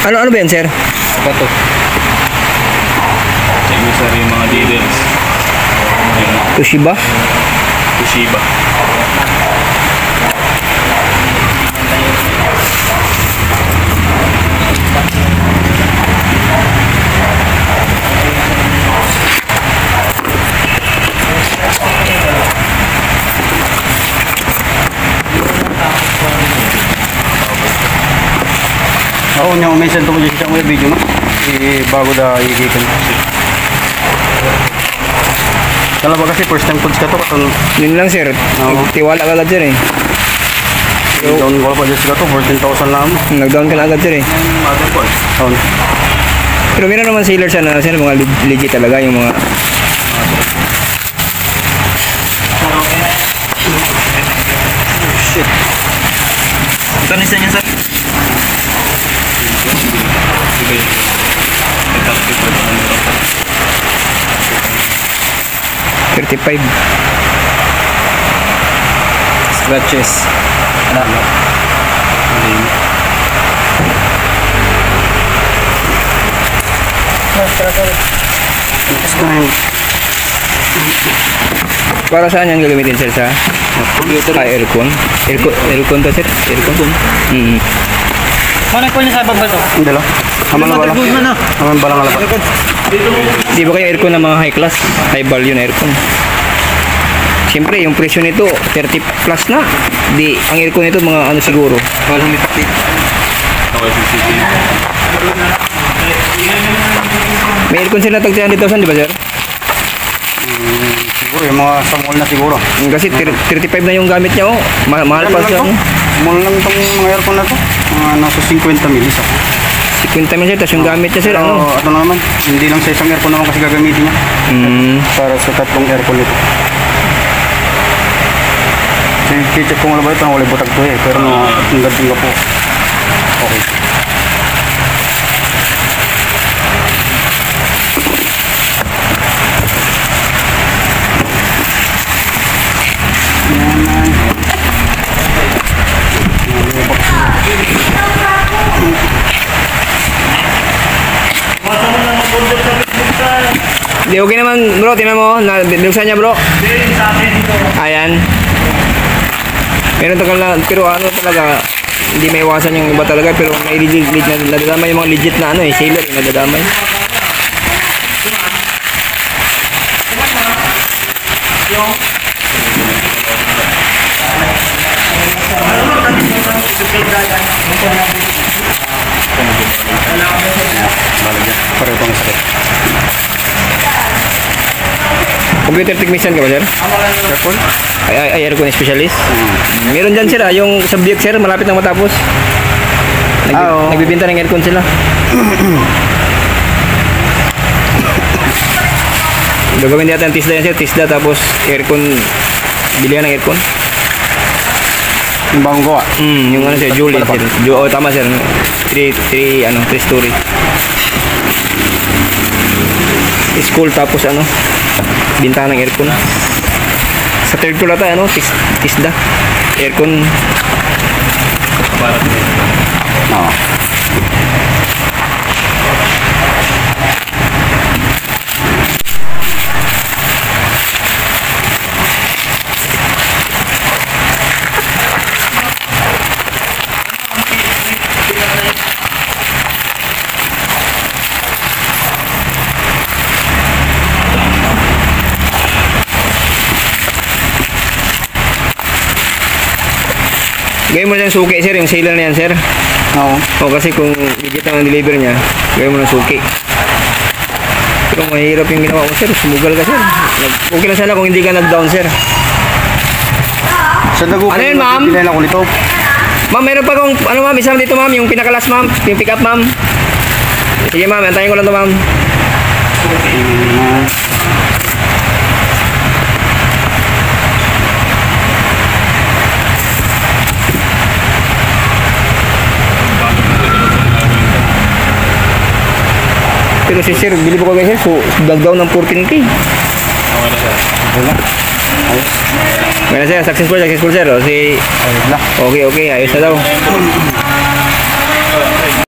Ano ba yan, sir? Ito to. Check mo sir yung mga details. Toshiba? Toshiba. Oo, niya mention to mo dyan sa video mo. Bago da igikan. Kala ba kasi first time coach ka to katon. Yun lang, sir. Tiwala ka agad dyan eh. Down ko pa dyan sila to 14,000 lang. Nag-down ka na agad, sir eh. Down. Pero meron naman sailors na, sir, mga legit talaga yung mga... Shit. Ito nisa niya sir. $35. Scratches. Para saan yan gagamitin, sir, sa aircon? Aircon to, sir? Aircon? Mana ko niya sa bagbal to? Hindi lang. Aman ba lang? Aman ba lang alapat? Di ba kayo aircon ng mga high class? High value na aircon. Siyempre, yung presyo nito, 30 plus na. Di, ang aircon nito, mga ano siguro. Walang mitakit. Okay, May aircon sila tag 300,000, di ba, sir? Siguro, yung mga sa mall na siguro. Kasi 35 na yung gamit niya, oh. Mahal pa siya. Mall lang itong mga aircon na to. Mga nasa 50 mil isa. 50 mil, sir, tapos yung gamit niya, sir, ano? Ito na naman, hindi lang sa isang aircon naman kasi gagamitin niya. Para sa tatlong aircon nito. Check ko nga ba ito, wala butag to eh. Pero tingga po. Okay. Di, okay naman, bro. Tingnan mo. Binuksan niya, bro. Ayan. Meron talaga, pero ano talaga, hindi may iwasan yung iba talaga, pero may legit na nadadamay yung mga legit na ano eh, sailor yung nadadamay. Pareho pang sakit. Computer technician ka ba, sir? Aircon? Ay, aircon specialist? Meron dyan, sir, yung subject, sir, malapit na matapos. Nagbibinta ng aircon sila. Gagawin natin ang tisda yan, sir. Tisda, tapos aircon, bilihan ng aircon. Yung bagong gawa? Yung ano, sir, Julie, sir. Tama, sir. 3 story. School, tapos ano, bintahan ng aircon. Sa third floor ata, ano, tisda. Aircon. Oo. Gawin mo na yung suki, sir, yung sailor na yan, sir. Oo. O kasi kung legit ang deliver niya, gawin mo ng suki. Pero mahirap yung ginawa mo, sir. Sumugal ka, sir. Okay lang sana kung hindi ka nag-down, sir. Sa Dagupan, ano yun, ma'am? Pinay ako nito. Ma'am, meron pa kung, ano ma'am, isang dito, ma'am, yung pinakalas, ma'am. Yung pick up, ma'am. Sige, ma'am, antayin ko lang to, ma'am. Pero si sir, bilib ko kayo, sir, so down ng 14K. Okay na sir. Okay na, sir, successful, sir. O, si... Ayos lang. Okay, ayos na daw.